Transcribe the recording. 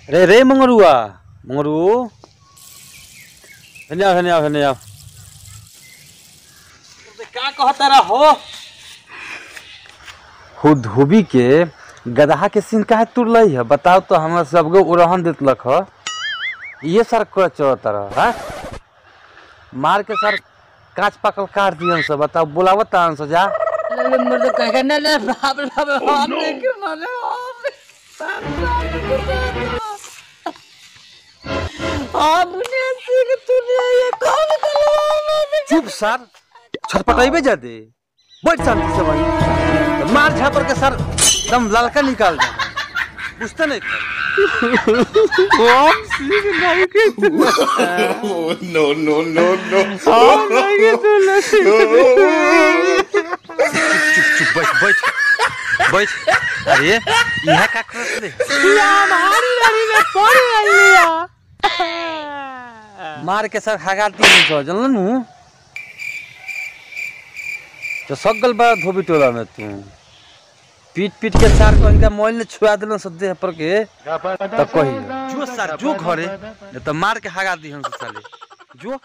रे रे मंगरुआ मंगरू धन्यवाद धन्यवाद धन्यवाद। क्या कहता रहा हो धोबी के गदहा के सीन काहे तुरल है बताओ तो हमरा सबको उड़हन देतलक ह ये सर कर चलता रहा मार के सर कांच पकल काट दियन से बताओ बुलावत तान से जा मर्द कह ना ले बाप रे बाप हम देख मारे आप ने सिर तुले ये कौन करवा चुप सर छटपटाइबे जा दे बैठ शांति से भाई मार झापर के सर एकदम ललका निकाल दे बुझते नहीं हम सीख नहीं के नो नो नो नो हम नहीं के चुप बैठ बैठ बैठ अरे यह का करत ले हमारी लड़ी में पड़ लिया मार के सर हगाती नहीं सो जानल नु तो सगल बा धोबी टोला में तू पीट पीट के चार को इनका मोल ने छुआ देलन सदे पर के तब कही जो सर जो घरे तो मार के हगा दी हम साले जो